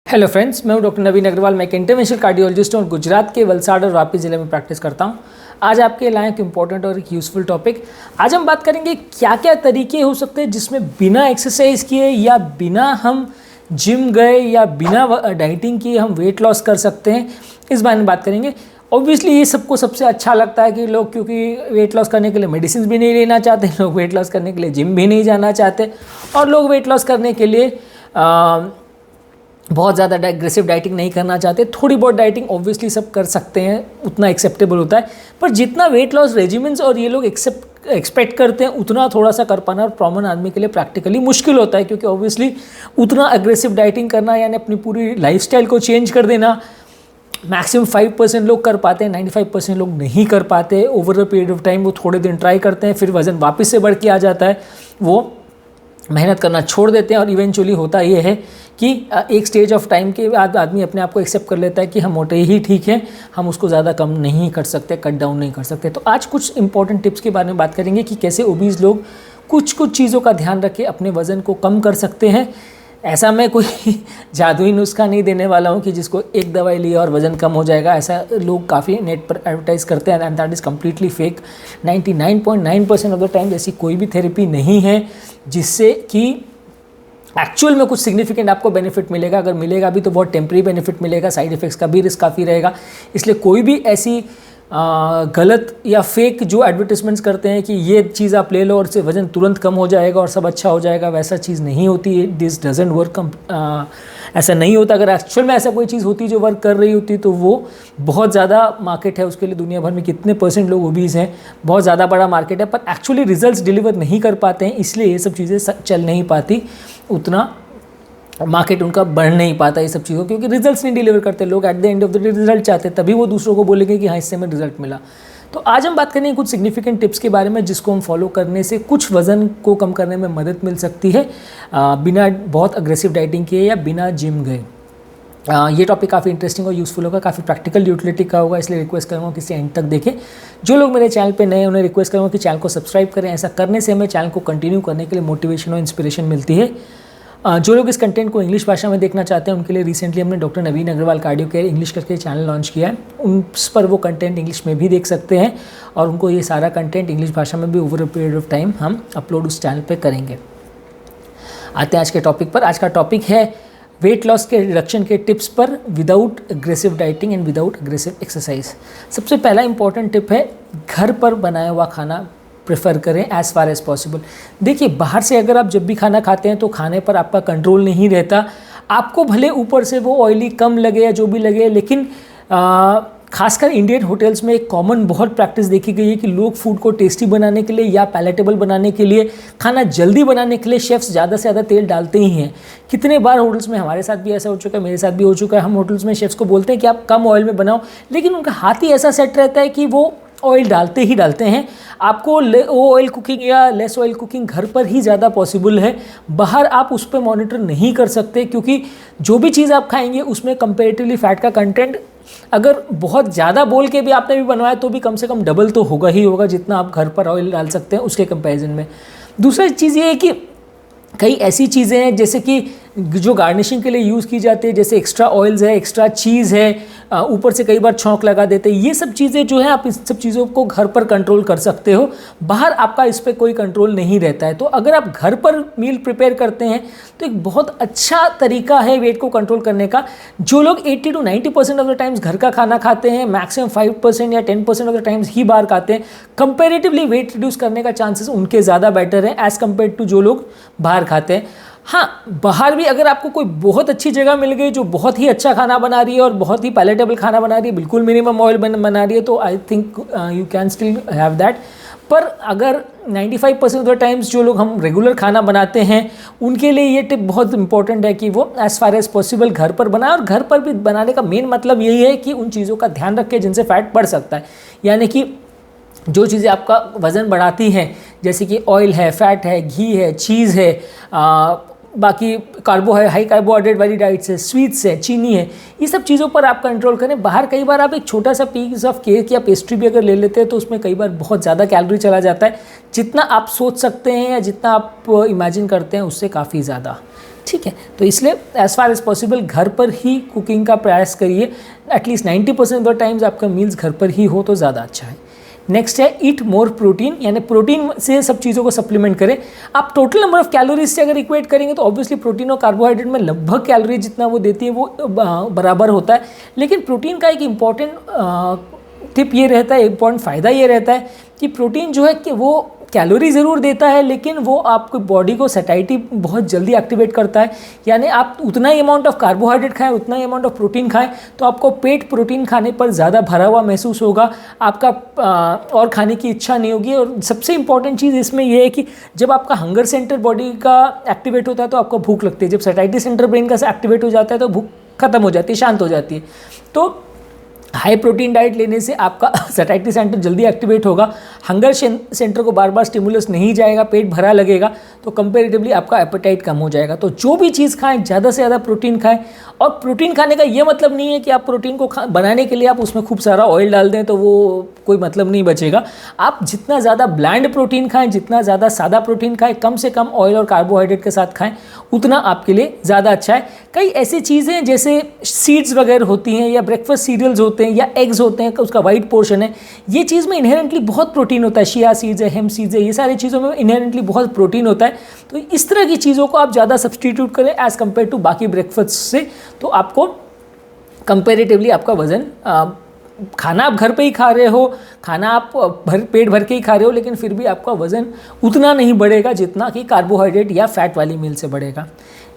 Hello friends, मैं हूं doctor नवीन अग्रवाल। मैं एक इंटरवेंशनल कार्डियोलॉजिस्ट हूं और गुजरात के वलसाड़ और वापी ज़िले में प्रैक्टिस करता हूं। आज आपके लिए एक इम्पॉर्टेंट और एक यूज़फुल टॉपिक। आज हम बात करेंगे क्या क्या तरीके हो सकते हैं जिसमें बिना एक्सरसाइज किए या बिना हम जिम गए या बिना डाइटिंग किए हम वेट लॉस कर सकते हैं, इस बारे में बात करेंगे। ऑब्वियसली ये सबको सबसे अच्छा लगता है कि लोग, क्योंकि वेट लॉस करने के लिए मेडिसिन भी नहीं लेना चाहते, लोग वेट लॉस करने के लिए जिम भी नहीं जाना चाहते, और लोग वेट लॉस करने के लिए बहुत ज़्यादा एग्रेसिव डाइटिंग नहीं करना चाहते। थोड़ी बहुत डाइटिंग ऑब्वियसली सब कर सकते हैं, उतना एक्सेप्टेबल होता है, पर जितना वेट लॉस रेजिमेंट्स और ये लोग एक्सपेक्ट करते हैं उतना थोड़ा सा कर पाना और कॉमन आदमी के लिए प्रैक्टिकली मुश्किल होता है, क्योंकि ऑब्वियसली उतना एग्रेसिव डाइटिंग करना यानी अपनी पूरी लाइफस्टाइल को चेंज कर देना मैक्सिमम 5% लोग कर पाते हैं, 95% लोग नहीं कर पाते। Over the period of time वो थोड़े दिन ट्राई करते हैं, फिर वज़न वापस से बढ़ के आ जाता है, वो मेहनत करना छोड़ देते हैं और इवेंचुअली होता ये है कि एक स्टेज ऑफ टाइम के बाद आदमी अपने आप को एक्सेप्ट कर लेता है कि हम मोटे ही ठीक हैं, हम उसको ज़्यादा कम नहीं कर सकते, कट डाउन नहीं कर सकते। तो आज कुछ इंपॉर्टेंट टिप्स के बारे में बात करेंगे कि कैसे ओबीज लोग कुछ चीज़ों का ध्यान रख के अपने वज़न को कम कर सकते हैं। ऐसा मैं कोई जादुई नुस्खा नहीं देने वाला हूँ कि जिसको एक दवाई लिया और वज़न कम हो जाएगा। ऐसा लोग काफ़ी नेट पर एडवर्टाइज़ करते हैं and that is completely fake. 99.9% of the time ऐसी कोई भी थेरेपी नहीं है जिससे कि एक्चुअल में कुछ सिग्निफिकेंट आपको बेनिफिट मिलेगा। अगर मिलेगा भी तो बहुत टेम्परेरी बेनिफिट मिलेगा, साइड इफ़ेक्ट्स का भी रिस्क काफ़ी रहेगा। इसलिए कोई भी ऐसी गलत या फेक जो एडवर्टिजमेंट्स करते हैं कि ये चीज़ आप ले लो और इससे वज़न तुरंत कम हो जाएगा और सब अच्छा हो जाएगा, वैसा चीज़ नहीं होती है। This doesn't work. ऐसा नहीं होता। अगर एक्चुअल में ऐसा कोई चीज़ होती जो वर्क कर रही होती तो वो बहुत ज़्यादा मार्केट है उसके लिए। दुनिया भर में कितने % लोग ओबीज हैं, बहुत ज़्यादा बड़ा मार्केट है, पर एक्चुअली रिजल्ट्स डिलीवर नहीं कर पाते हैं, इसलिए ये सब चीज़ें चल नहीं पाती, उतना मार्केट उनका बढ़ नहीं पाता ये सब चीज़ों, क्योंकि रिजल्ट्स नहीं डिलीवर करते लोग। At the end of the day result चाहते हैं, तभी वो दूसरों को बोलेंगे कि हाँ इससे हमें रिजल्ट मिला। तो आज हम बात करेंगे कुछ सिग्निफिकेंट टिप्स के बारे में जिसको हम फॉलो करने से कुछ वज़न को कम करने में मदद मिल सकती है, बिना बहुत अग्रेसिव डाइटिंग किए या बिना जिम गए। ये टॉपिक काफ़ी इंटरेस्टिंग और यूज़फुल होगा, काफ़ी प्रैक्टिकल यूटिलिटी का होगा, इसलिए रिक्वेस्ट करूँगा कि इसे एंड तक देखें। जो लोग मेरे चैनल पे नए हैं उन्हें रिक्वेस्ट करूँगा कि चैनल को सब्सक्राइब करें। ऐसा करने से हमें चैनल को कंटिन्यू करने के लिए मोटिवेशन और इंस्पिरेशन मिलती है। जो लोग इस कंटेंट को इंग्लिश भाषा में देखना चाहते हैं उनके लिए रिसेंटली हमने डॉक्टर नवीन अग्रवाल कार्डियो केयर इंग्लिश करके चैनल लॉन्च किया है। उस पर वो कंटेंट इंग्लिश में भी देख सकते हैं और उनको ये सारा कंटेंट इंग्लिश भाषा में भी over a period of time हम अपलोड उस चैनल पे करेंगे। आते हैं आज के टॉपिक पर। आज का टॉपिक है वेट लॉस के रिडक्शन के टिप्स पर without aggressive dieting and without aggressive exercise. सबसे पहला इंपॉर्टेंट टिप है घर पर बनाया हुआ खाना प्रेफर करें एज़ फार एज़ पॉसिबल। देखिए, बाहर से अगर आप जब भी खाना खाते हैं तो खाने पर आपका कंट्रोल नहीं रहता। आपको भले ऊपर से वो ऑयली कम लगे या जो भी लगे, लेकिन खासकर इंडियन होटल्स में एक कॉमन बहुत प्रैक्टिस देखी गई है कि लोग फूड को टेस्टी बनाने के लिए या पैलेटेबल बनाने के लिए, खाना जल्दी बनाने के लिए शेफ्स ज़्यादा से ज़्यादा तेल डालते ही हैं। कितने बार होटल्स में, हमारे साथ भी ऐसा हो चुका है, मेरे साथ भी हो चुका है, हम होटल्स में शेफ्स को बोलते हैं कि आप कम ऑयल में बनाओ, लेकिन उनका हाथ ही ऐसा सेट रहता है कि वो ऑयल डालते ही डालते हैं। आपको वो ऑयल कुकिंग या लेस ऑयल कुकिंग घर पर ही ज़्यादा पॉसिबल है। बाहर आप उस पर मॉनिटर नहीं कर सकते, क्योंकि जो भी चीज़ आप खाएंगे उसमें कंपैरेटिवली फ़ैट का कंटेंट, अगर बहुत ज़्यादा बोल के भी आपने भी बनवाया तो भी कम से कम डबल तो होगा ही होगा जितना आप घर पर ऑयल डाल सकते हैं उसके कंपैरिजन में। दूसरी चीज़ ये है कि कई ऐसी चीज़ें हैं जैसे कि जो गार्निशिंग के लिए यूज़ की जाती है, जैसे एक्स्ट्रा ऑयल्स है, एक्स्ट्रा चीज़ है, ऊपर से कई बार छौंक लगा देते हैं। ये सब चीज़ें जो है आप इस सब चीज़ों को घर पर कंट्रोल कर सकते हो, बाहर आपका इस पर कोई कंट्रोल नहीं रहता है। तो अगर आप घर पर मील प्रिपेयर करते हैं तो एक बहुत अच्छा तरीका है वेट को कंट्रोल करने का। जो लोग 80 to 90% ऑफ द टाइम्स घर का खाना खाते हैं, मैक्सिमम 5% या 10% ऑफ द टाइम्स ही बाहर खाते हैं, कंपेरेटिवली वेट रिड्यूस करने का चांसेस उनके ज़्यादा बेटर है एज़ कम्पेयर टू जो लोग बाहर खाते हैं। हाँ, बाहर भी अगर आपको कोई बहुत अच्छी जगह मिल गई जो बहुत ही अच्छा खाना बना रही है और बहुत ही पैलेटेबल खाना बना रही है, बिल्कुल मिनिमम ऑयल बना रही है, तो I think you can still have that. पर अगर 95% ऑफ द टाइम्स जो लोग हम रेगुलर खाना बनाते हैं उनके लिए ये टिप बहुत इंपॉर्टेंट है कि वो एज़ फार एज़ पॉसिबल घर पर बनाए। और घर पर भी बनाने का मेन मतलब यही है कि उन चीज़ों का ध्यान रखें जिनसे फ़ैट बढ़ सकता है, यानी कि जो चीज़ें आपका वज़न बढ़ाती हैं, जैसे कि ऑयल है, फैट है, घी है, चीज़ है, बाकी हाई कार्बोहाइड्रेट वाली डाइट्स है, स्वीट्स है, चीनी है, ये सब चीज़ों पर आप कंट्रोल करें। बाहर कई बार आप एक छोटा सा पीस ऑफ केक या पेस्ट्री भी अगर ले लेते हैं तो उसमें कई बार बहुत ज़्यादा कैलोरी चला जाता है, जितना आप सोच सकते हैं या जितना आप इमेजिन करते हैं उससे काफ़ी ज़्यादा। ठीक है। तो इसलिए एज़ फार एज पॉसिबल घर पर ही कुकिंग का प्रयास करिए, एटलीस्ट 90% ऑफ द टाइम्स आपका मील्स घर पर ही हो तो ज़्यादा अच्छा है। नेक्स्ट है ईट मोर प्रोटीन, यानी प्रोटीन से सब चीज़ों को सप्लीमेंट करें। आप टोटल नंबर ऑफ कैलोरीज से अगर इक्वेट करेंगे तो ऑब्वियसली प्रोटीन और कार्बोहाइड्रेट में लगभग कैलोरी जितना वो देती है वो बराबर होता है, लेकिन प्रोटीन का एक इम्पॉर्टेंट टिप ये रहता है, इम्पॉर्टेंट फ़ायदा ये रहता है कि प्रोटीन जो है कि वो कैलोरी ज़रूर देता है लेकिन वो आपकी बॉडी को सैटिस्फाई बहुत जल्दी एक्टिवेट करता है। यानी आप उतना ही अमाउंट ऑफ कार्बोहाइड्रेट खाएं, उतना ही अमाउंट ऑफ प्रोटीन खाएं तो आपको पेट प्रोटीन खाने पर ज़्यादा भरा हुआ महसूस होगा, आपका और खाने की इच्छा नहीं होगी। और सबसे इंपॉर्टेंट चीज़ इसमें यह है कि जब आपका हंगर सेंटर बॉडी का एक्टिवेट होता है तो आपको भूख लगती है, जब सैटिस्फाई सेंटर ब्रेन का एक्टिवेट हो जाता है तो भूख खत्म हो जाती है, शांत हो जाती है। तो हाई प्रोटीन डाइट लेने से आपका सैटिस्फाई सेंटर जल्दी एक्टिवेट होगा, हंगर सेंटर को बार बार स्टिमुलस नहीं जाएगा, पेट भरा लगेगा, तो कंपैरेटिवली आपका एपेटाइट कम हो जाएगा। तो जो भी चीज़ खाएं ज़्यादा से ज़्यादा प्रोटीन खाएं। और प्रोटीन खाने का ये मतलब नहीं है कि आप प्रोटीन को बनाने के लिए आप उसमें खूब सारा ऑयल डाल दें तो वो कोई मतलब नहीं बचेगा। आप जितना ज़्यादा ब्लैंड प्रोटीन खाएं, जितना ज़्यादा सादा प्रोटीन खाएं, कम से कम ऑयल और कार्बोहाइड्रेट के साथ खाएं, उतना आपके लिए ज़्यादा अच्छा है। कई ऐसी चीज़ें जैसे सीड्स वगैरह होती हैं या ब्रेकफास्ट सीरियल्स होते हैं या एग्स होते हैं, उसका वाइट पोर्शन है, ये चीज़ में इनहेरेंटली बहुत प्रोटीन होता है। शिया सीड्स है, हेम सीड्स है, ये सारी चीज़ों में इनहेरेंटली बहुत प्रोटीन होता है। तो इस तरह की चीज़ों को आप ज़्यादा सब्सटीट्यूट करें एज़ कम्पेयर टू बाकी ब्रेकफास्ट से, तो आपको कंपेरेटिवली आपका वज़न, खाना आप घर पे ही खा रहे हो, खाना आप पेट भर के ही खा रहे हो, लेकिन फिर भी आपका वज़न उतना नहीं बढ़ेगा जितना कि कार्बोहाइड्रेट या फैट वाली मील से बढ़ेगा।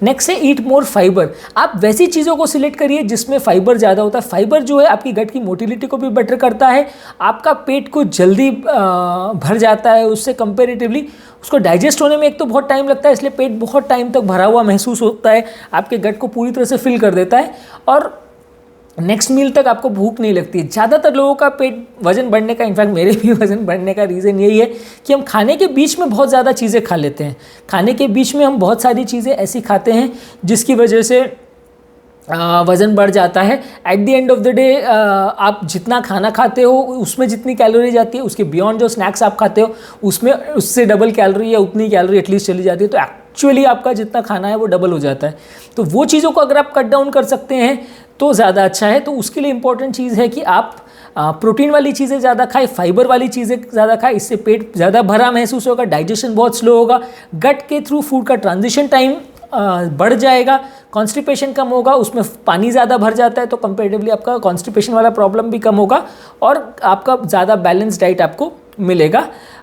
नेक्स्ट है ईट मोर फाइबर। आप वैसी चीज़ों को सिलेक्ट करिए जिसमें फाइबर ज़्यादा होता है। फाइबर जो है आपकी गट की मोटिलिटी को भी बेटर करता है, आपका पेट को जल्दी भर जाता है, उससे कंपेरेटिवली उसको डाइजेस्ट होने में एक तो बहुत टाइम लगता है, इसलिए पेट बहुत टाइम तक भरा हुआ महसूस होता है, आपके गट को पूरी तरह से फिल कर देता है और नेक्स्ट मील तक आपको भूख नहीं लगती है। ज़्यादातर लोगों का पेट वज़न बढ़ने का, इनफैक्ट मेरे भी वज़न बढ़ने का रीज़न यही है कि हम खाने के बीच में बहुत ज़्यादा चीज़ें खा लेते हैं। खाने के बीच में हम बहुत सारी चीज़ें ऐसी खाते हैं जिसकी वजह से वज़न बढ़ जाता है। At the end of the day आप जितना खाना खाते हो उसमें जितनी कैलोरी जाती है, उसके बियॉन्ड जो स्नैक्स आप खाते हो उसमें उससे डबल कैलोरी या उतनी कैलोरी एटलीस्ट चली जाती है। तो एक्चुअली आपका जितना खाना है वो डबल हो जाता है। तो वो चीज़ों को अगर आप कट डाउन कर सकते हैं तो ज़्यादा अच्छा है। तो उसके लिए इम्पॉर्टेंट चीज़ है कि आप प्रोटीन वाली चीज़ें ज़्यादा खाएं, फाइबर वाली चीज़ें ज़्यादा खाएं, इससे पेट ज़्यादा भरा महसूस होगा, डाइजेशन बहुत स्लो होगा, गट के थ्रू फूड का ट्रांजिशन टाइम बढ़ जाएगा, कॉन्स्टिपेशन कम होगा, उसमें पानी ज़्यादा भर जाता है तो कंपेरेटिवली आपका कॉन्स्टिपेशन वाला प्रॉब्लम भी कम होगा और आपका ज़्यादा बैलेंस डाइट आपको मिलेगा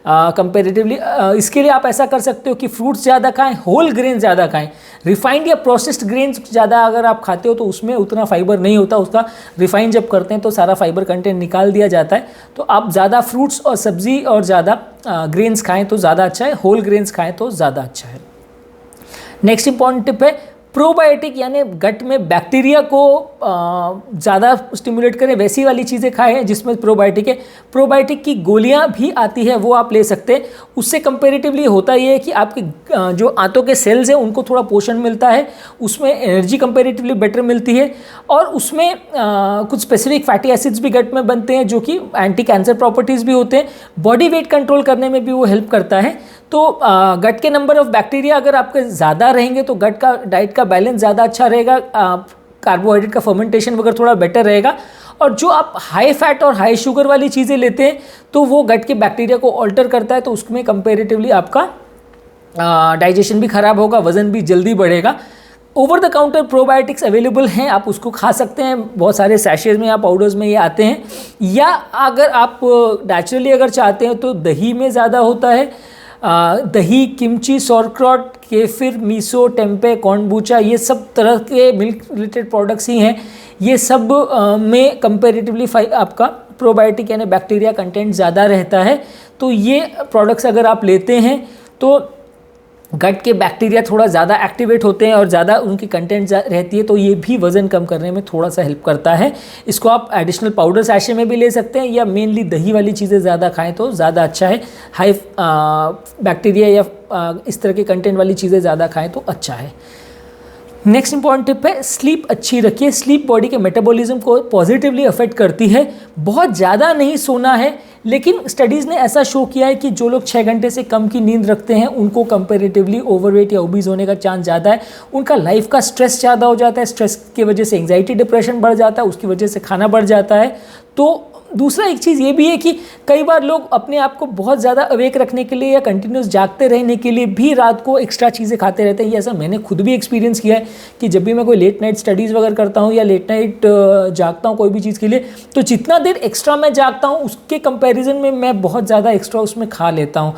कंपेरेटिवली। इसके लिए आप ऐसा कर सकते हो कि फ्रूट्स ज़्यादा खाएं, होल ग्रेन ज़्यादा खाएं। रिफाइंड या प्रोसेस्ड ग्रेन्स ज़्यादा अगर आप खाते हो तो उसमें उतना फाइबर नहीं होता, उसका रिफाइन जब करते हैं तो सारा फाइबर कंटेंट निकाल दिया जाता है। तो आप ज़्यादा फ्रूट्स और सब्ज़ी और ज़्यादा ग्रेन्स खाएँ तो ज़्यादा अच्छा है, होल ग्रेन्स खाएँ तो ज़्यादा अच्छा है। नेक्स्ट इंपॉर्टेंट टिप है प्रोबायोटिक, यानी गट में बैक्टीरिया को ज़्यादा स्टिमुलेट करें, वैसी वाली चीज़ें खाएं जिसमें प्रोबायोटिक है। प्रोबायोटिक की गोलियां भी आती है, वो आप ले सकते हैं। उससे कंपेरेटिवली होता ये है कि आपके जो आंतों के सेल्स हैं उनको थोड़ा पोषण मिलता है, उसमें एनर्जी कंपेरेटिवली बेटर मिलती है और उसमें कुछ स्पेसिफिक फैटी एसिड्स भी गट में बनते हैं जो कि एंटी कैंसर प्रॉपर्टीज़ भी होते हैं। बॉडी वेट कंट्रोल करने में भी वो हेल्प करता है। तो गट के नंबर ऑफ बैक्टीरिया अगर आपके ज़्यादा रहेंगे तो गट का डाइट का बैलेंस ज़्यादा अच्छा रहेगा, कार्बोहाइड्रेट का फर्मेंटेशन वगैरह थोड़ा बेटर रहेगा। और जो आप हाई फैट और हाई शुगर वाली चीज़ें लेते हैं तो वो गट के बैक्टीरिया को ऑल्टर करता है, तो उसमें कंपेरेटिवली आपका डाइजेशन भी ख़राब होगा, वज़न भी जल्दी बढ़ेगा। Over the counter probiotics available हैं, आप उसको खा सकते हैं, बहुत सारे सैशेज में या पाउडर्स में ये आते हैं। या अगर आप नेचुरली अगर चाहते हैं तो दही में ज़्यादा होता है, दही, kimchi, sauerkraut, kefir, miso, tempeh, kombucha, ये सब तरह के मिल्क रिलेटेड प्रोडक्ट्स ही हैं। ये सब में कंपेरेटिवली आपका प्रोबायोटिक यानी बैक्टीरिया कंटेंट ज़्यादा रहता है। तो ये प्रोडक्ट्स अगर आप लेते हैं तो गट के बैक्टीरिया थोड़ा ज़्यादा एक्टिवेट होते हैं और ज़्यादा उनकी कंटेंट रहती है, तो ये भी वज़न कम करने में थोड़ा सा हेल्प करता है। इसको आप एडिशनल पाउडर सैशे में भी ले सकते हैं या मेनली दही वाली चीज़ें ज़्यादा खाएं तो ज़्यादा अच्छा है। हाई बैक्टीरिया या इस तरह के कंटेंट वाली चीज़ें ज़्यादा खाएं तो अच्छा है। नेक्स्ट इंपॉर्टेंट टिप है स्लीप अच्छी रखिए। स्लीप बॉडी के मेटाबॉलिज्म को पॉजिटिवली अफेक्ट करती है। बहुत ज़्यादा नहीं सोना है, लेकिन स्टडीज़ ने ऐसा शो किया है कि जो लोग 6 घंटे से कम की नींद रखते हैं उनको कंपैरेटिवली ओवरवेट या ओबीज होने का चांस ज़्यादा है। उनका लाइफ का स्ट्रेस ज़्यादा हो जाता है, स्ट्रेस की वजह से एंग्जाइटी डिप्रेशन बढ़ जाता है, उसकी वजह से खाना बढ़ जाता है। तो दूसरा एक चीज़ ये भी है कि कई बार लोग अपने आप को बहुत ज़्यादा अवेक रखने के लिए या कंटिन्यूस जागते रहने के लिए भी रात को एक्स्ट्रा चीज़ें खाते रहते हैं। ये ऐसा मैंने खुद भी एक्सपीरियंस किया है कि जब भी मैं कोई लेट नाइट स्टडीज़ वगैरह करता हूँ या लेट नाइट जागता हूँ कोई भी चीज़ के लिए, तो जितना देर एक्स्ट्रा मैं जागता हूँ उसके कंपैरिजन में मैं बहुत ज़्यादा एक्स्ट्रा उसमें खा लेता हूँ।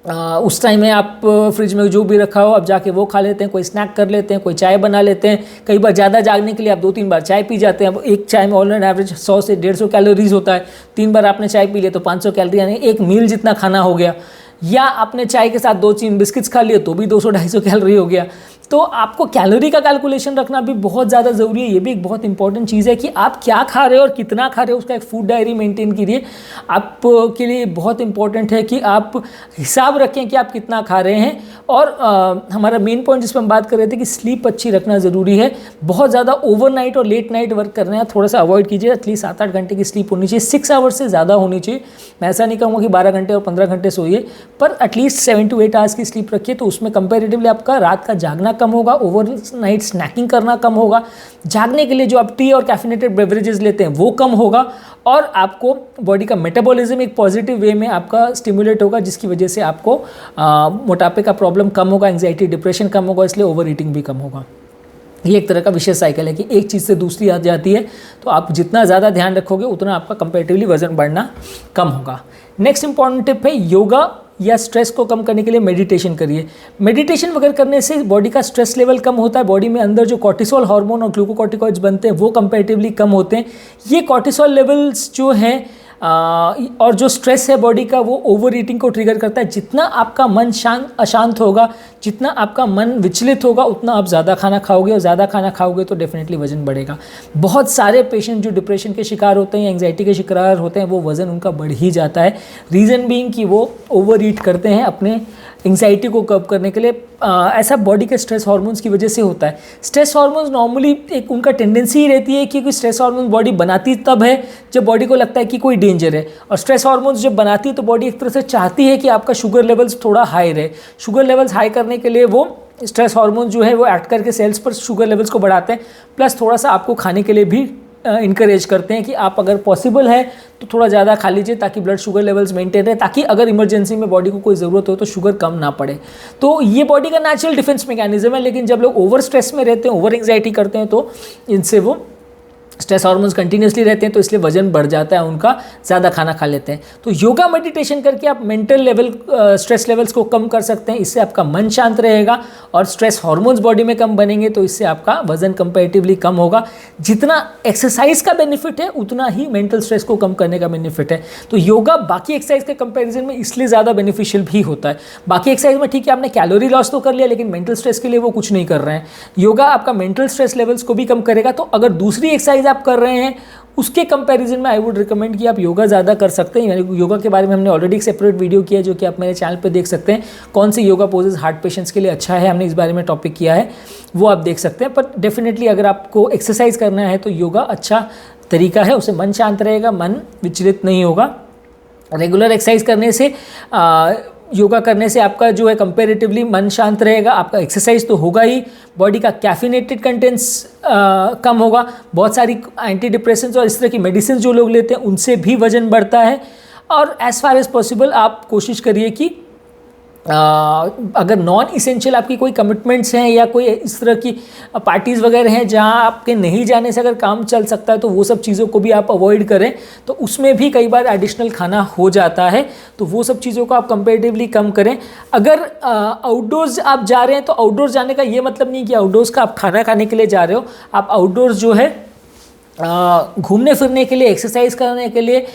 उस टाइम में आप फ्रिज में जो भी रखा हो अब जाके वो खा लेते हैं, कोई स्नैक कर लेते हैं, कोई चाय बना लेते हैं। कई बार ज़्यादा जागने के लिए आप 2-3 बार चाय पी जाते हैं। अब एक चाय में ऑन एवरेज 100 से 150 कैलोरीज होता है, 3 बार आपने चाय पी लिया तो 500 कैलोरी, यानी एक मील जितना खाना हो गया। या आपने चाय के साथ 2-3 बिस्किट्स खा लिए तो भी 200-250 कैलोरी हो गया। तो आपको कैलोरी का कैलकुलेशन रखना भी बहुत ज़्यादा ज़रूरी है। ये भी एक बहुत इंपॉर्टेंट चीज़ है कि आप क्या खा रहे हो और कितना खा रहे हो, उसका एक फूड डायरी मेंटेन कीजिए। आपके लिए बहुत इंपॉर्टेंट है कि आप हिसाब रखें कि आप कितना खा रहे हैं। और हमारा मेन पॉइंट जिस पर हम बात कर रहे थे कि स्लीप अच्छी रखना ज़रूरी है। बहुत ज़्यादा ओवरनाइट और लेट नाइट वर्क करना है थोड़ा सा अवॉइड कीजिए। एटलीस्ट 7-8 घंटे की स्लीप होनी चाहिए, 6 आवर्स से ज़्यादा होनी चाहिए। मैं ऐसा नहीं कहूँगा कि 12 घंटे और 15 घंटे सोइए, पर एटलीस्ट 7 to 8 आवर्स की स्लीप रखिए। तो उसमें कंपेरेटिवली आपका रात का जागना कम होगा, ओवर नाइट स्नैकिंग करना कम होगा, जागने के लिए जो आप टी और कैफिनेटेड बेवरेजेस लेते हैं वो कम होगा, और आपको बॉडी का मेटाबॉलिज्म एक पॉजिटिव वे में आपका स्टिमुलेट होगा, जिसकी वजह से आपको मोटापे का प्रॉब्लम कम होगा, एंग्जाइटी डिप्रेशन कम होगा, इसलिए ओवर ईटिंग भी कम होगा। ये एक तरह का विशेष साइकिल है कि एक चीज़ से दूसरी आ जाती है। तो आप जितना ज़्यादा ध्यान रखोगे उतना आपका कंपैरेटिवली वजन बढ़ना कम होगा। नेक्स्ट इंपॉर्टेंट टिप है योगा या स्ट्रेस को कम करने के लिए मेडिटेशन करिए। मेडिटेशन वगैरह करने से बॉडी का स्ट्रेस लेवल कम होता है, बॉडी में अंदर जो कॉर्टिसोल हार्मोन और ग्लूकोकॉर्टिकॉइड्स बनते हैं वो कंपैरेटिवली कम होते हैं। ये कॉर्टिसोल लेवल्स जो हैं और जो स्ट्रेस है बॉडी का वो ओवर ईटिंग को ट्रिगर करता है। जितना आपका मन अशांत होगा, जितना आपका मन विचलित होगा, उतना आप ज़्यादा खाना खाओगे, और ज़्यादा खाना खाओगे तो डेफिनेटली वजन बढ़ेगा। बहुत सारे पेशेंट जो डिप्रेशन के शिकार होते हैं या एंग्जाइटी के शिकार होते हैं वो वज़न उनका बढ़ ही जाता है। रीज़न बीइंग कि वो ओवर ईट करते हैं अपने एंग्जाइटी को कम करने के लिए। ऐसा बॉडी के स्ट्रेस हार्मोन्स की वजह से होता है। स्ट्रेस हार्मोन्स नॉर्मली एक उनका टेंडेंसी ही रहती है कि स्ट्रेस हार्मोन बॉडी बनाती तब है जब बॉडी को लगता है कि कोई डेंजर है, और स्ट्रेस हार्मोन्स जब बनाती है तो बॉडी एक तरह से चाहती है कि आपका शुगर लेवल्स थोड़ा हाई रहे। शुगर लेवल्स हाई करने के लिए वो स्ट्रेस हार्मोन जो है वो एक्ट करके सेल्स पर शुगर लेवल्स को बढ़ाते हैं, प्लस थोड़ा सा आपको खाने के लिए भी इनकरेज करते हैं कि आप अगर पॉसिबल है तो थोड़ा ज़्यादा खा लीजिए ताकि ब्लड शुगर लेवल्स मेंटेन रहे, ताकि अगर इमरजेंसी में बॉडी को कोई ज़रूरत हो तो शुगर कम ना पड़े। तो ये बॉडी का नेचुरल डिफेंस मैकेनिज्म है। लेकिन जब लोग ओवर स्ट्रेस में रहते हैं, ओवर एंग्जाइटी करते हैं, तो इनसे वो स्ट्रेस हार्मोन्स कंटिन्यूसली रहते हैं, तो इसलिए वजन बढ़ जाता है उनका, ज़्यादा खाना खा लेते हैं। तो योगा मेडिटेशन करके आप मेंटल लेवल स्ट्रेस लेवल्स को कम कर सकते हैं। इससे आपका मन शांत रहेगा और स्ट्रेस हार्मोन्स बॉडी में कम बनेंगे, तो इससे आपका वजन कंपैरेटिवली कम होगा। जितना एक्सरसाइज का बेनिफिट है उतना ही मेंटल स्ट्रेस को कम करने का बेनिफिट है। तो योगा बाकी एक्सरसाइज के कंपैरिजन में इसलिए ज़्यादा बेनिफिशियल भी होता है। बाकी एक्सरसाइज में ठीक है आपने कैलोरी लॉस तो कर लिया, लेकिन मेंटल स्ट्रेस के लिए वो कुछ नहीं कर रहे हैं। योगा आपका मेंटल स्ट्रेस लेवल्स को भी कम करेगा। तो अगर दूसरी एक्सरसाइज आप कर रहे हैं उसके कंपैरिजन में आई वुड रिकमेंड कि आप योगा ज़्यादा कर सकते हैं। यानी योगा के बारे में हमने ऑलरेडी एक सेपरेट वीडियो किया है जो कि आप मेरे चैनल पे देख सकते हैं। कौन सी योगा पोजेस हार्ट पेशेंट्स के लिए अच्छा है, हमने इस बारे में टॉपिक किया है, वो आप देख सकते हैं। पर डेफिनेटली अगर आपको एक्सरसाइज करना है तो योगा अच्छा तरीका है, उससे मन शांत रहेगा, मन विचलित नहीं होगा। रेगुलर एक्सरसाइज करने से योगा करने से आपका जो है कंपैरेटिवली मन शांत रहेगा, आपका एक्सरसाइज तो होगा ही, बॉडी का कैफिनेटेड कंटेंट्स कम होगा। बहुत सारी एंटी डिप्रेसेंट्स और इस तरह की मेडिसिन जो लोग लेते हैं उनसे भी वजन बढ़ता है। और एज़ फार एज़ पॉसिबल आप कोशिश करिए कि अगर नॉन इसेंशियल आपकी कोई कमिटमेंट्स हैं या कोई इस तरह की पार्टीज़ वगैरह हैं जहां आपके नहीं जाने से अगर काम चल सकता है तो वो सब चीज़ों को भी आप अवॉइड करें। तो उसमें भी कई बार एडिशनल खाना हो जाता है, तो वो सब चीज़ों को आप कंपैरेटिवली कम करें। अगर आउटडोर्स आप जा रहे हैं तो आउटडोर्स जाने का ये मतलब नहीं कि आउटडोर्स का आप खाना खाने के लिए जा रहे हो। आप आउटडोर्स जो है घूमने फिरने के लिए, एक्सरसाइज करने के लिए,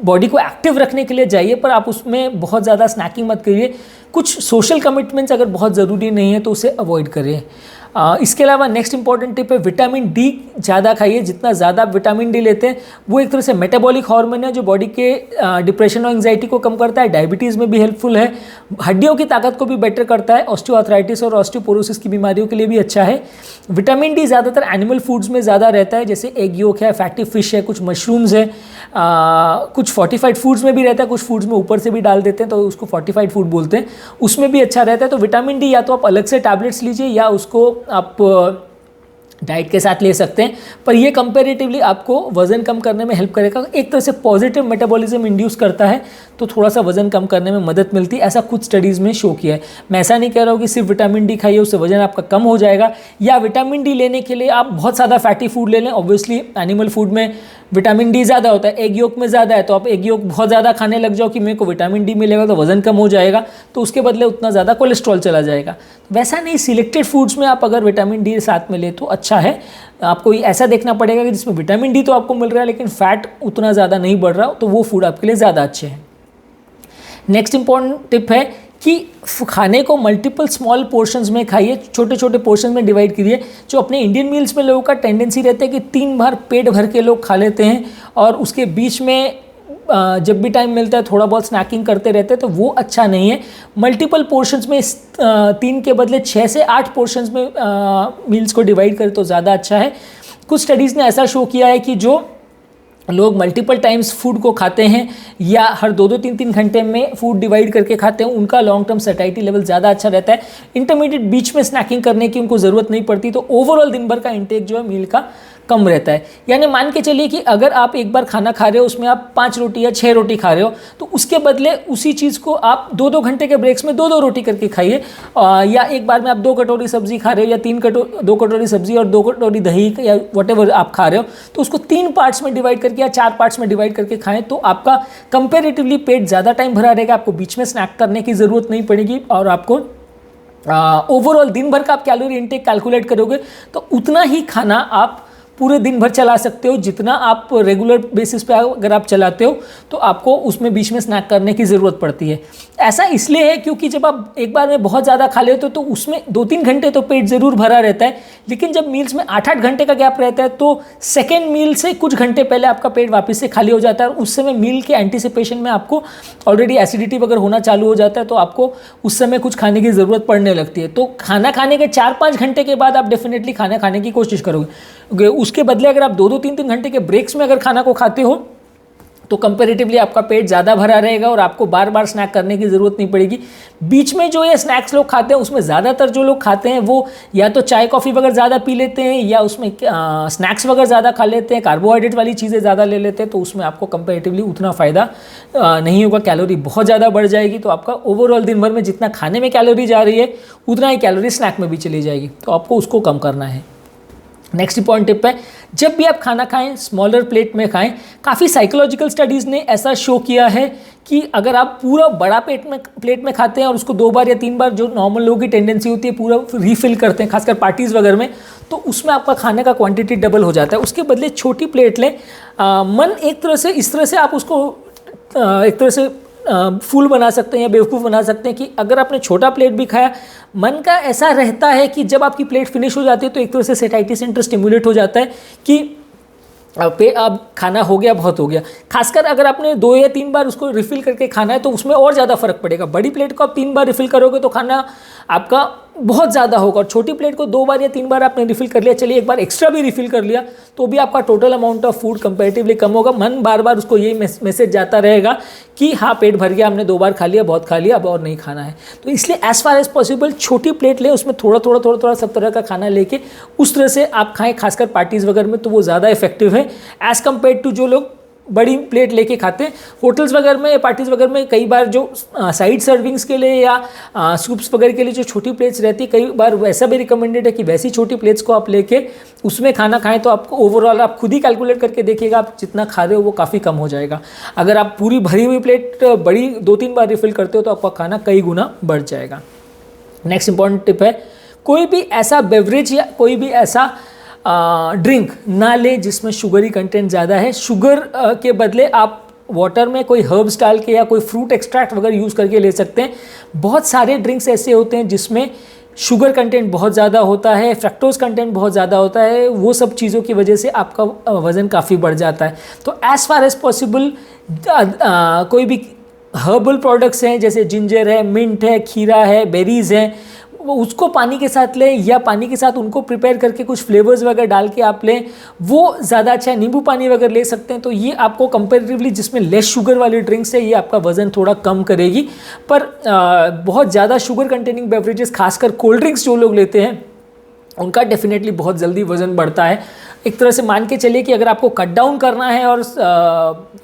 बॉडी को एक्टिव रखने के लिए जाइए, पर आप उसमें बहुत ज़्यादा स्नैकिंग मत करिए। कुछ सोशल कमिटमेंट्स अगर बहुत ज़रूरी नहीं है तो उसे अवॉइड करिए। इसके अलावा नेक्स्ट इंपॉर्टेंट टिप है विटामिन डी ज़्यादा खाइए। जितना ज़्यादा आप विटामिन डी लेते हैं वो एक तरह से मेटाबॉलिक हार्मोन है जो बॉडी के डिप्रेशन और एंग्जाइटी को कम करता है, डायबिटीज़ में भी हेल्पफुल है, हड्डियों की ताकत को भी बेटर करता है, ऑस्टियोआर्थराइटिस और ऑस्टियोपोरोसिस की बीमारियों के लिए भी अच्छा है। विटामिन डी ज़्यादातर एनिमल फूड्स में ज़्यादा रहता है, जैसे एग योक है, फैटी फिश है, कुछ मशरूम्स है, कुछ फोर्टिफाइड फूड्स में भी रहता है, कुछ फूड्स में ऊपर से भी डाल देते हैं तो उसको फोर्टिफाइड फूड बोलते हैं, उसमें भी अच्छा रहता है। तो विटामिन डी या तो आप अलग से टैबलेट्स लीजिए या उसको आप डाइट के साथ ले सकते हैं, पर ये कंपैरेटिवली आपको वज़न कम करने में हेल्प करेगा। एक तरह से पॉजिटिव मेटाबॉलिज्म इंड्यूस करता है तो थोड़ा सा वज़न कम करने में मदद मिलती है, ऐसा कुछ स्टडीज़ में शो किया है। मैं ऐसा नहीं कह रहा हूँ कि सिर्फ विटामिन डी खाइए उससे वज़न आपका कम हो जाएगा, या विटामिन डी लेने के लिए आप बहुत ज़्यादा फैटी फूड ले लें। ऑब्वियसली एनिमल फूड में विटामिन डी ज़्यादा होता है, एग योक में ज़्यादा है, तो आप एग योक बहुत ज़्यादा खाने लग जाओ कि मेरे को विटामिन डी मिलेगा तो वज़न कम हो जाएगा, तो उसके बदले उतना ज़्यादा कोलेस्ट्रॉल चला जाएगा। वैसा नहीं, सिलेक्टेड फूड्स में आप अगर विटामिन डी साथ में ले तो अच्छा है। आपको ऐसा देखना पड़ेगा कि जिसमें विटामिन डी तो आपको मिल रहा है लेकिन फैट उतना ज़्यादा नहीं बढ़ रहा, तो वो फूड आपके लिए ज़्यादा अच्छे हैं। नेक्स्ट इंपॉर्टेंट टिप है कि खाने को मल्टीपल स्मॉल पोर्शंस में खाइए, छोटे छोटे पोर्शन में डिवाइड करिए। जो अपने इंडियन मील्स में लोगों का टेंडेंसी रहता है कि 3 बार पेट भर के लोग खा लेते हैं और उसके बीच में जब भी टाइम मिलता है थोड़ा बहुत स्नैकिंग करते रहते हैं, तो वो अच्छा नहीं है। मल्टीपल पोर्शंस में 3 के बदले 6 से 8 पोर्शंस में मील्स को डिवाइड करें तो ज़्यादा अच्छा है। कुछ स्टडीज़ ने ऐसा शो किया है कि जो लोग मल्टीपल टाइम्स फूड को खाते हैं या हर 2-2, 3-3 घंटे में फूड डिवाइड करके खाते हैं, उनका लॉन्ग टर्म सैटिस्फैक्शन लेवल ज़्यादा अच्छा रहता है। इंटरमीडिएट बीच में स्नैकिंग करने की उनको ज़रूरत नहीं पड़ती, तो ओवरऑल दिन भर का इंटेक जो है मील का कम रहता है। यानी मान के चलिए कि अगर आप एक बार खाना खा रहे हो उसमें आप 5 रोटी या 6 रोटी खा रहे हो, तो उसके बदले उसी चीज़ को आप 2-2 घंटे के ब्रेक्स में 2-2 रोटी करके खाइए, या एक बार में आप 2 कटोरी सब्जी खा रहे हो या 2 कटोरी सब्जी और 2 कटोरी दही या व्हाटएवर आप खा रहे हो, तो उसको 3 पार्ट्स में डिवाइड करके या 4 पार्ट्स में डिवाइड करके खाएं, तो आपका कंपेरेटिवली पेट ज़्यादा टाइम भरा रहेगा, आपको बीच में स्नैक करने की ज़रूरत नहीं पड़ेगी और आपको ओवरऑल दिन भर का आप कैलोरी इंटेक कैलकुलेट करोगे तो उतना ही खाना आप पूरे दिन भर चला सकते हो जितना आप रेगुलर बेसिस पे अगर आप चलाते हो तो आपको उसमें बीच में स्नैक करने की ज़रूरत पड़ती है। ऐसा इसलिए है क्योंकि जब आप एक बार में बहुत ज़्यादा खा लेते हो तो उसमें 2-3 घंटे तो पेट ज़रूर भरा रहता है, लेकिन जब मील्स में 8-8 घंटे का गैप रहता है तो सेकेंड मील से कुछ घंटे पहले आपका पेट वापस से खाली हो जाता है और उस समय मील के एंटिसिपेशन में आपको ऑलरेडी एसिडिटी वगैरह होना चालू हो जाता है, तो आपको उस समय कुछ खाने की ज़रूरत पड़ने लगती है। तो खाना खाने के 4-5 घंटे के बाद आप डेफिनेटली खाना खाने की कोशिश करोगे। उसके बदले अगर आप 2-2, 3-3 घंटे के ब्रेक्स में अगर खाना को खाते हो तो कंपैरेटिवली आपका पेट ज़्यादा भरा रहेगा और आपको बार बार स्नैक करने की ज़रूरत नहीं पड़ेगी। बीच में जो ये स्नैक्स लोग खाते हैं उसमें ज़्यादातर जो लोग खाते हैं वो या तो चाय कॉफ़ी वगैरह ज़्यादा पी लेते हैं या उसमें स्नैक्स वगैरह ज़्यादा खा लेते हैं, कार्बोहाइड्रेट वाली चीज़ें ज़्यादा ले लेते हैं, तो उसमें आपको कंपैरेटिवली उतना फ़ायदा नहीं होगा, कैलोरी बहुत ज़्यादा बढ़ जाएगी। तो आपका ओवरऑल दिन भर में जितना खाने में कैलोरी जा रही है उतना ही कैलोरी स्नैक में भी चली जाएगी, तो आपको उसको कम करना है। नेक्स्ट इंपॉर्टेंट टिप है, जब भी आप खाना खाएं स्मॉलर प्लेट में खाएं। काफ़ी साइकोलॉजिकल स्टडीज़ ने ऐसा शो किया है कि अगर आप पूरा बड़ा प्लेट में खाते हैं और उसको 2 बार या 3 बार जो नॉर्मल लोगों की टेंडेंसी होती है पूरा रीफिल करते हैं, खासकर पार्टीज़ वगैरह में, तो उसमें आपका खाने का क्वांटिटी डबल हो जाता है। उसके बदले छोटी प्लेट लें। मन एक तरह से इस तरह से आप उसको एक तरह से फूल बना सकते हैं या बेवकूफ़ बना सकते हैं कि अगर आपने छोटा प्लेट भी खाया, मन का ऐसा रहता है कि जब आपकी प्लेट फिनिश हो जाती है तो एक तरह से सेटाइटी सेंटर स्टिमुलेट हो जाता है कि अब खाना हो गया, बहुत हो गया। खासकर अगर आपने 2 या 3 बार उसको रिफ़िल करके खाना है तो उसमें और ज़्यादा फ़र्क पड़ेगा। बड़ी प्लेट को आप 3 बार रिफ़िल करोगे तो खाना आपका बहुत ज़्यादा होगा, और छोटी प्लेट को 2 बार या 3 बार आपने रिफ़िल कर लिया, चलिए एक बार एक्स्ट्रा भी रिफ़िल कर लिया, तो भी आपका total amount of food comparatively कम होगा। मन बार बार उसको यही मैसेज जाता रहेगा कि हाँ पेट भर गया, हमने 2 बार खा लिया, बहुत खा लिया, अब और नहीं खाना है। तो इसलिए एज़ फार एज़ पॉसिबल छोटी प्लेट लें, उसमें थोड़ा थोड़ा सब तरह का खाना लेके उस तरह से आप खाएँ, खासकर पार्टीज़ वगैरह में, तो वो ज़्यादा इफेक्टिव है एज़ कम्पेयर टू जो लोग बड़ी प्लेट लेके खाते हैं। होटल्स वगैरह में या पार्टीज़ वगैरह में कई बार जो साइड सर्विंग्स के लिए या सूप्स वगैरह के लिए जो छोटी प्लेट्स रहती है, कई बार वैसा भी रिकमेंडेड है कि वैसी छोटी प्लेट्स को आप लेके उसमें खाना खाएं, तो आपको ओवरऑल आप खुद ही कैलकुलेट करके देखिएगा आप जितना खा रहे हो वो काफ़ी कम हो जाएगा। अगर आप पूरी भरी हुई प्लेट बड़ी 2-3 बार रिफ़िल करते हो तो आपका खाना कई गुना बढ़ जाएगा। नेक्स्ट इंपॉर्टेंट टिप है, कोई भी ऐसा बेवरेज या कोई भी ऐसा ड्रिंक ना ले जिसमें शुगरी कंटेंट ज़्यादा है। शुगर के बदले आप वाटर में कोई हर्ब्स डाल के या कोई फ्रूट एक्सट्रैक्ट वगैरह यूज़ करके ले सकते हैं। बहुत सारे ड्रिंक्स ऐसे होते हैं जिसमें शुगर कंटेंट बहुत ज़्यादा होता है, फ्रक्टोज कंटेंट बहुत ज़्यादा होता है, वो सब चीज़ों की वजह से आपका वज़न काफ़ी बढ़ जाता है। तो एज़ फार एज़ पॉसिबल कोई भी हर्बल प्रोडक्ट्स हैं जैसे जिंजर है, मिंट है, खीरा है, बेरीज़ हैं, उसको पानी के साथ लें या पानी के साथ उनको प्रिपेयर करके कुछ फ्लेवर्स वगैरह डाल के आप लें, वो ज़्यादा अच्छा है। नींबू पानी वगैरह ले सकते हैं। तो ये आपको कंपेरेटिवली जिसमें लेस शुगर वाली ड्रिंक्स है ये आपका वज़न थोड़ा कम करेगी। पर बहुत ज़्यादा शुगर कंटेनिंग बेवरेजेस खासकर कोल्ड ड्रिंक्स जो लोग लेते हैं उनका डेफिनेटली बहुत जल्दी वज़न बढ़ता है। एक तरह से मान के चलिए कि अगर आपको कट डाउन करना है और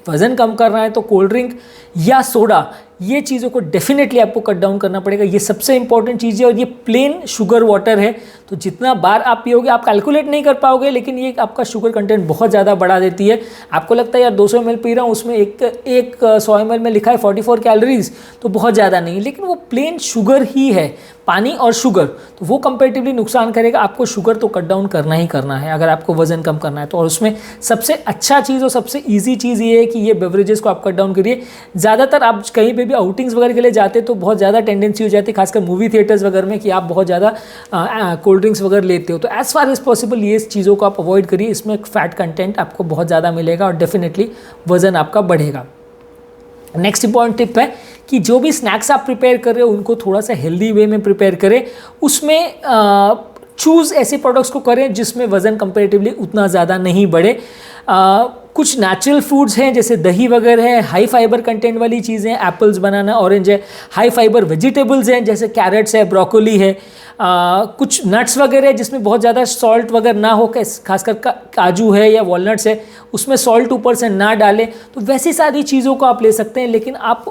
वज़न कम करना है तो कोल्ड ड्रिंक या सोडा ये चीज़ों को डेफिनेटली आपको कट डाउन करना पड़ेगा। ये सबसे इंपॉर्टेंट चीज़ है और ये प्लेन शुगर वाटर है, तो जितना बार आप पियोगे आप कैलकुलेट नहीं कर पाओगे, लेकिन ये आपका शुगर कंटेंट बहुत ज़्यादा बढ़ा देती है। आपको लगता है यार 200 ml पी रहा हूँ, उसमें एक 100 ml में लिखा है 44 कैलोरीज, तो बहुत ज़्यादा नहीं, लेकिन वो प्लेन शुगर ही है, पानी और शुगर, तो वो कंपेरेटिवली नुकसान करेगा। आपको शुगर तो कट डाउन करना ही करना है अगर आपको वज़न कम करना है तो। और उसमें सबसे अच्छा चीज़ और सबसे ईजी चीज़ ये है कि ये बेवरेजेस को आप कट डाउन करिए। ज़्यादातर आप कहीं पे भी आउटिंग्स वगैरह के लिए जाते तो बहुत ज़्यादा टेंडेंसी हो जाती है, खासकर मूवी थिएटर्स वगैरह में, कि आप बहुत ज़्यादा कोल्ड ड्रिंक्स वगैरह लेते हो। तो एज़ फार एज़ पॉसिबल ये चीज़ों को आप अवॉइड करिए, इसमें फैट कंटेंट आपको बहुत ज़्यादा मिलेगा और डेफिनेटली वज़न आपका बढ़ेगा। नेक्स्ट इंपॉर्टेंट टिप है कि जो भी स्नैक्स आप प्रिपेयर कर रहे हो उनको थोड़ा सा हेल्दी वे में प्रिपेयर करें। उसमें चूज़ ऐसे प्रोडक्ट्स को करें जिसमें वज़न कंपैरेटिवली उतना ज़्यादा नहीं बढ़े। कुछ नेचुरल फूड्स हैं जैसे दही वगैरह है, हाई फाइबर कंटेंट वाली चीज़ें, एप्पल्स, बनाना, ऑरेंज है। हाई फाइबर वेजिटेबल्स हैं जैसे कैरेट्स है, ब्रोकोली है। कुछ नट्स वगैरह जिसमें बहुत ज़्यादा सॉल्ट वगैरह ना हो, खासकर काजू है या वॉलनट्स है, उसमें सॉल्ट ऊपर से ना डालें, तो वैसी सारी चीज़ों को आप ले सकते हैं। लेकिन आप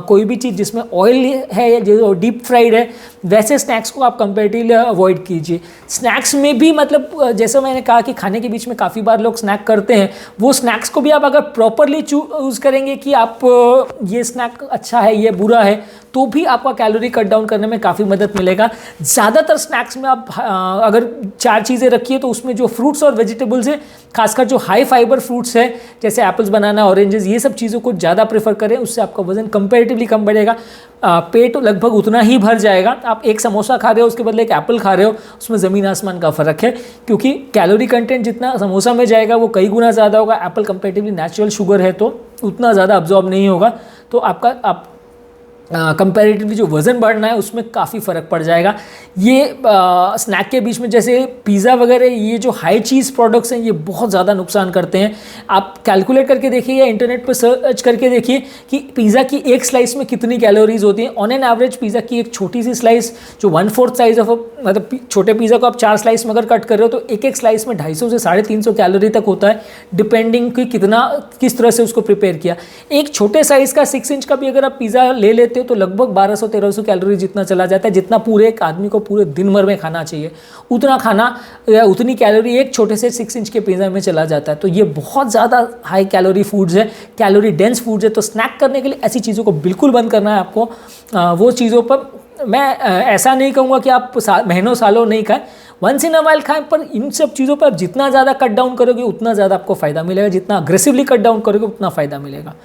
कोई भी चीज़ जिसमें ऑयल है या जो डीप फ्राइड है वैसे स्नैक्स को आप कंपेरेटिवली अवॉइड कीजिए। स्नैक्स में भी मतलब जैसे मैंने कहा कि खाने के बीच में काफ़ी बार लोग स्नैक करते हैं, वो स्नैक्स को भी आप अगर प्रॉपरली चूज़ करेंगे कि आप ये स्नैक अच्छा है ये बुरा है, तो भी आपका कैलोरी कट डाउन करने में काफ़ी मदद मिलेगा। ज़्यादातर स्नैक्स में आप अगर 4 चीज़ें रखिए तो उसमें जो फ्रूट्स और वेजिटेबल्स है, खासकर जो हाई फाइबर फ्रूट्स है जैसे एप्पल्स, बनाना, ऑरेंजेस, ये सब चीज़ों को ज़्यादा प्रेफर करें, उससे आपका वज़न कंपैरेटिवली कम बढ़ेगा। पेट लगभग उतना ही भर जाएगा। आप एक समोसा खा रहे हो उसके बदले एक एप्पल खा रहे हो, उसमें ज़मीन आसमान का फ़र्क है, क्योंकि कैलोरी कंटेंट जितना समोसा में जाएगा वो कई गुना ज़्यादा होगा। एप्पल कंपैरेटिवली नेचुरल शुगर है तो उतना ज़्यादा अब्जॉर्ब नहीं होगा, तो आप कंपैरेटिवली जो वज़न बढ़ना है उसमें काफ़ी फ़र्क पड़ जाएगा। ये स्नैक के बीच में जैसे पिज़्ज़ा वगैरह, ये जो हाई चीज़ प्रोडक्ट्स हैं ये बहुत ज़्यादा नुकसान करते हैं। आप कैलकुलेट करके देखिए या इंटरनेट पर सर्च करके देखिए कि पिज़्ज़ा की एक स्लाइस में कितनी कैलोरीज होती हैं। ऑन एन एवरेज पिज़्ज़ा की एक छोटी सी स्लाइस जो 1/4 साइज ऑफ मतलब छोटे पिज़्ज़ा को आप 4 स्लाइस में अगर कट कर रहे हो तो एक स्लाइस में 250 से 350 कैलोरी तक होता है, डिपेंडिंग कि किस तरह से उसको प्रिपेयर किया। एक छोटे साइज़ का 6 इंच का भी अगर आप पिज़्ज़ा ले लेते हो तो लगभग 1200-1300 कैलोरी जितना चला जाता है, जितना पूरे एक आदमी को पूरे दिन भर में खाना चाहिए, उतना खाना या उतनी कैलोरी एक छोटे से 6 इंच के पिज़्ज़ा में चला जाता है। तो ये बहुत ज़्यादा हाई कैलोरी फूड्स है, कैलोरी डेंस फूड्स है। तो स्नैक करने के लिए ऐसी चीज़ों को बिल्कुल बंद करना है आपको। वो चीज़ों पर मैं ऐसा नहीं कहूँगा कि आप महीनों सालों नहीं खाएं, वंस इन अ वाइल खाएं, पर इन सब चीज़ों पर आप जितना ज़्यादा कट डाउन करोगे उतना ज़्यादा आपको फ़ायदा मिलेगा, जितना अग्रेसिवली कट डाउन करोगे उतना फ़ायदा मिलेगा।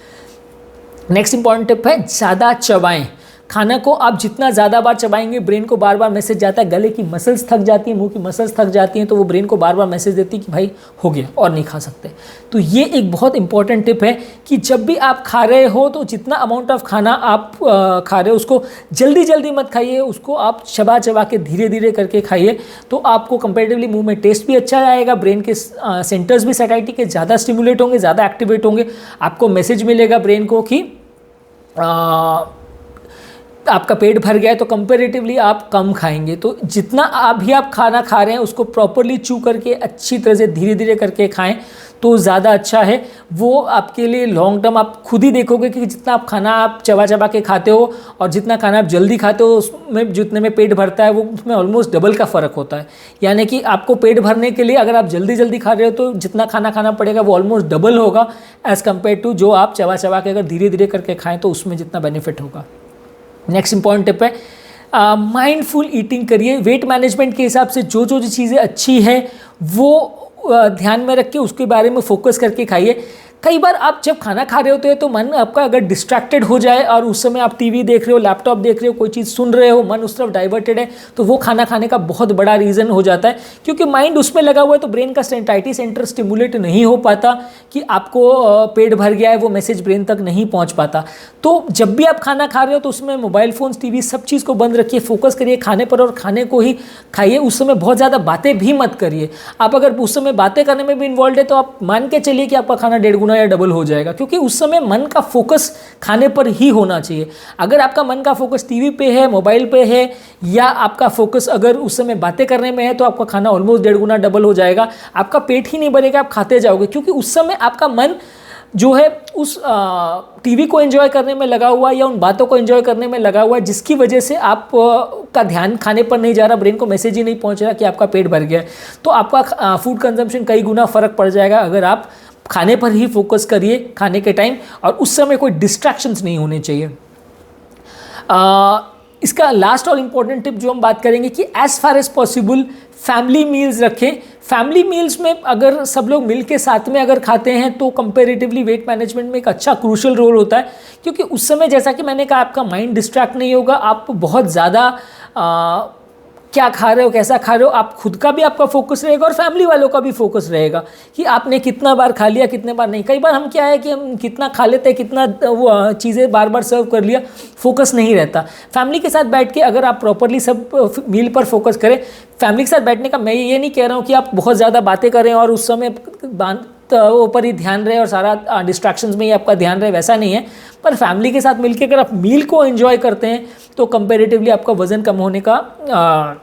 नेक्स्ट इंपॉर्टेंट टिप है ज़्यादा चबाएं। खाना को आप जितना ज़्यादा बार चबाएंगे ब्रेन को बार बार मैसेज जाता है, गले की मसल्स थक जाती हैं, मुंह की मसल्स थक जाती हैं, तो वो ब्रेन को बार बार मैसेज देती है कि भाई हो गया और नहीं खा सकते। तो ये एक बहुत इंपॉर्टेंट टिप है कि जब भी आप खा रहे हो तो जितना अमाउंट ऑफ खाना आप खा रहे हो उसको जल्दी जल्दी मत खाइए, उसको आप चबा चबा के धीरे धीरे करके खाइए, तो आपको कंपैरेटिवली मुंह में टेस्ट भी अच्छा आएगा, ब्रेन के सेंटर्स भी सैटिस्फाई के ज़्यादा स्टिमुलेट होंगे, ज़्यादा एक्टिवेट होंगे, आपको मैसेज मिलेगा ब्रेन को कि आपका पेट भर गया है, तो कंपैरेटिवली आप कम खाएंगे। तो जितना अभी आप खाना खा रहे हैं उसको प्रॉपरली चू करके अच्छी तरह से धीरे धीरे करके खाएं तो ज़्यादा अच्छा है। वो आपके लिए लॉन्ग टर्म आप खुद ही देखोगे कि जितना आप खाना आप चबा चबा के खाते हो और जितना खाना आप जल्दी खाते हो उसमें जितने में पेट भरता है वो उसमें ऑलमोस्ट डबल का फ़र्क होता है। यानी कि आपको पेट भरने के लिए अगर आप जल्दी जल्दी खा रहे हो तो जितना खाना खाना पड़ेगा वो ऑलमोस्ट डबल होगा एज़ कम्पेयर टू जो आप चबा चबा के अगर धीरे धीरे करके खाएँ तो उसमें जितना बेनिफिट होगा। नेक्स्ट इंपॉर्टेंट टिप है माइंडफुल ईटिंग करिए। वेट मैनेजमेंट के हिसाब से जो जो चीज़ें अच्छी है वो ध्यान में रख के उसके बारे में फोकस करके खाइए। कई बार आप जब खाना खा रहे होते हैं तो मन आपका अगर डिस्ट्रैक्टेड हो जाए और उस समय आप टीवी देख रहे हो, लैपटॉप देख रहे हो, कोई चीज़ सुन रहे हो, मन उस तरफ डाइवर्टेड है, तो वो खाना खाने का बहुत बड़ा रीज़न हो जाता है, क्योंकि माइंड उसमें लगा हुआ है तो ब्रेन का सेंटाइटी सेंटर स्टिमुलेट नहीं हो पाता कि आपको पेट भर गया है, वो मैसेज ब्रेन तक नहीं पहुंच पाता। तो जब भी आप खाना खा रहे हो तो उसमें मोबाइल फ़ोन्स, टीवी, सब चीज़ को बंद रखिए, फोकस करिए खाने पर और खाने को ही खाइए। उस समय बहुत ज़्यादा बातें भी मत करिए। आप अगर उस समय बातें करने में भी इन्वॉल्व है तो आप मान के चलिए कि आपका खाना 1.5 गुना या डबल हो जाएगा, क्योंकि उस समय मन का फोकस खाने पर ही होना चाहिए। अगर आपका मन का फोकस टीवी पे है, मोबाइल पे है, या आपका फोकस अगर उस समय बातें करने में है, तो आपका खाना ऑलमोस्ट 1.5 गुना डबल हो जाएगा। आपका पेट ही नहीं भरेगा, आप खाते जाओगे, क्योंकि उस समय आपका मन जो है उस टीवी को एंजॉय करने में लगा हुआ है या उन बातों को एंजॉय करने में लगा हुआ है, जिसकी वजह से आप का ध्यान खाने पर नहीं जा रहा, ब्रेन को मैसेज ही नहीं पहुंच रहा कि आपका पेट भर गया है। तो आपका फूड कंजम्पशन कई गुना फ़र्क पड़ जाएगा अगर आप खाने पर ही फोकस करिए खाने के टाइम, और उस समय कोई डिस्ट्रैक्शंस नहीं होने चाहिए। इसका लास्ट और इम्पॉर्टेंट टिप जो हम बात करेंगे कि as far as possible family meals रखें। फैमिली मील्स में अगर सब लोग मिल के साथ में अगर खाते हैं तो कंपैरेटिवली वेट मैनेजमेंट में एक अच्छा क्रूशियल रोल होता है, क्योंकि उस समय जैसा कि मैंने कहा आपका माइंड डिस्ट्रैक्ट नहीं होगा, आप बहुत ज़्यादा क्या खा रहे हो, कैसा खा रहे हो, आप खुद का भी आपका फोकस रहेगा और फैमिली वालों का भी फोकस रहेगा कि आपने कितना बार खा लिया, कितने बार नहीं। कई बार हम क्या है कि हम कितना खा लेते हैं, कितना वो चीज़ें बार बार सर्व कर लिया, फोकस नहीं रहता। फैमिली के साथ बैठ के अगर आप प्रॉपरली सब मील पर फोकस करें, फैमिली के साथ बैठने का मैं ये नहीं कह रहा हूँ कि आप बहुत ज़्यादा बातें करें और उस समय ऊपर ही ध्यान रहे और सारा डिस्ट्रैक्शंस में ही आपका ध्यान रहे, वैसा नहीं है। पर फैमिली के साथ मिलकर अगर आप मील को एंजॉय करते हैं तो कंपैरेटिवली आपका वज़न कम होने का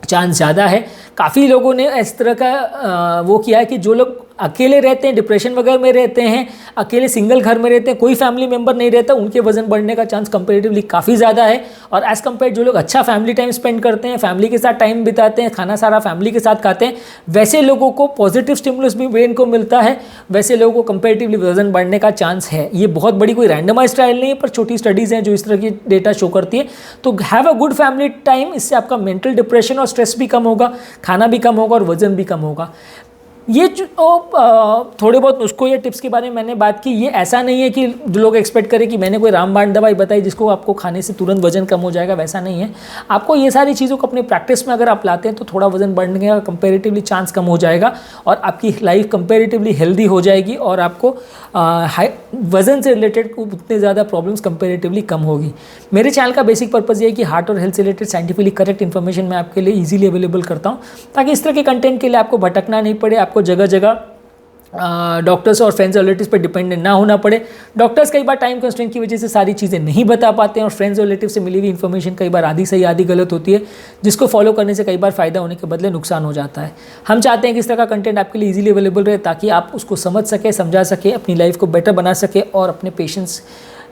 चांस ज़्यादा है। काफ़ी लोगों ने इस तरह का वो किया है कि जो लोग अकेले रहते हैं, डिप्रेशन वगैरह में रहते हैं, अकेले सिंगल घर में रहते हैं, कोई फैमिली मेम्बर नहीं रहता, उनके वजन बढ़ने का चांस कंपैरेटिवली काफ़ी ज़्यादा है। और एज़ कम्पेयर जो लोग अच्छा फैमिली टाइम स्पेंड करते हैं, फैमिली के साथ टाइम बिताते हैं, खाना सारा फैमिली के साथ खाते हैं, वैसे लोगों को पॉजिटिव स्टिमुलस भी ब्रेन को मिलता है, वैसे लोगों को कंपैरेटिवली वजन बढ़ने का चांस है। ये बहुत बड़ी कोई रैंडमाइज ट्रायल नहीं है, पर छोटी स्टडीज़ हैं जो इस तरह की डेटा शो करती है। तो have a good family time, इससे आपका मेंटल डिप्रेशन और स्ट्रेस भी कम होगा, खाना भी कम होगा और वजन भी कम होगा। ये जो थोड़े बहुत उसको ये टिप्स के बारे में मैंने बात की, ये ऐसा नहीं है कि जो लोग एक्सपेक्ट करें कि मैंने कोई रामबाण दवाई बताई जिसको आपको खाने से तुरंत वजन कम हो जाएगा, वैसा नहीं है। आपको ये सारी चीज़ों को अपने प्रैक्टिस में अगर आप लाते हैं तो थोड़ा वजन बढ़ने का कंपैरेटिवली चांस कम हो जाएगा और आपकी लाइफ कंपैरेटिवली हेल्दी हो जाएगी और आपको वजन से रिलेटेड उतने ज़्यादा प्रॉब्लम्स कंपैरेटिवली कम होगी। मेरे चैनल का बेसिक पर्पज़ ये है कि हार्ट और हेल्थ से रिलेटेड साइंटिफिकली करेक्ट इन्फॉर्मेशन मैं आपके लिए ईजिली अवेलेबल करता हूँ, ताकि इस तरह के कंटेंट के लिए आपको भटकना नहीं पड़े, आपको जगह जगह डॉक्टर्स और फ्रेंड्स और रिलेटिव्स पर डिपेंडेंट ना होना पड़े। डॉक्टर्स कई बार टाइम कंस्ट्रेंट की वजह से सारी चीज़ें नहीं बता पाते हैं और फ्रेंड्स और रिलेटिव से मिली हुई इन्फॉर्मेशन कई बार आधी सही आधी गलत होती है, जिसको फॉलो करने से कई बार फ़ायदा होने के बदले नुकसान हो जाता है। हम चाहते हैं कि इस तरह का कंटेंट आपके लिए ईजिली अवेलेबल रहे, ताकि आप उसको समझ सके, समझा सके, अपनी लाइफ को बेटर बना सके और अपने पेशेंट्स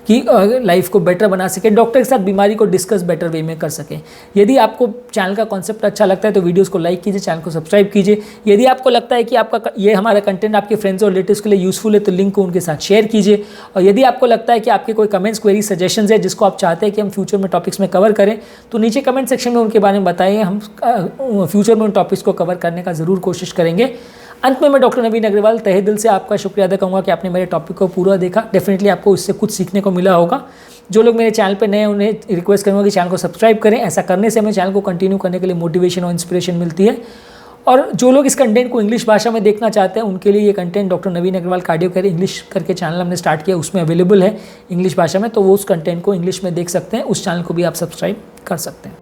की लाइफ को बेटर बना सके, डॉक्टर के साथ बीमारी को डिस्कस बेटर वे में कर सकें। यदि आपको चैनल का कॉन्सेप्ट अच्छा लगता है तो वीडियोस को लाइक कीजिए, चैनल को सब्सक्राइब कीजिए। यदि आपको लगता है कि आपका ये हमारा कंटेंट आपके फ्रेंड्स और रिलेटिव्स के लिए यूजफुल है तो लिंक को उनके साथ शेयर कीजिए। और यदि आपको लगता है कि आपके कोई कमेंट्स, क्वेरी, सजेशंस है जिसको आप चाहते हैं कि हम फ्यूचर में टॉपिक्स में कवर करें, तो नीचे कमेंट सेक्शन में उनके बारे में बताइए। हम फ्यूचर में उन टॉपिक्स को कवर करने का ज़रूर कोशिश करेंगे। अंत में मैं डॉक्टर नवीन अग्रवाल तहे दिल से आपका शुक्रिया अदा करूँगा कि आपने मेरे टॉपिक को पूरा देखा। डेफिनेटली आपको इससे कुछ सीखने को मिला होगा। जो लोग मेरे चैनल पे नए हैं उन्हें रिक्वेस्ट करूँगा कि चैनल को सब्सक्राइब करें। ऐसा करने से हमें चैनल को कंटिन्यू करने के लिए मोटिवेशन और इंस्पिरेशन मिलती है। और जो लोग इस कंटेंट को इंग्लिश भाषा में देखना चाहते हैं उनके लिए ये कंटेंट डॉक्टर नवीन अग्रवाल कार्डियो केयर इंग्लिश करके चैनल हमने स्टार्ट किया, उसमें अवेलेबल है इंग्लिश भाषा में, तो वो उस कंटेंट को इंग्लिश में देख सकते हैं। उस चैनल को भी आप सब्सक्राइब कर सकते हैं।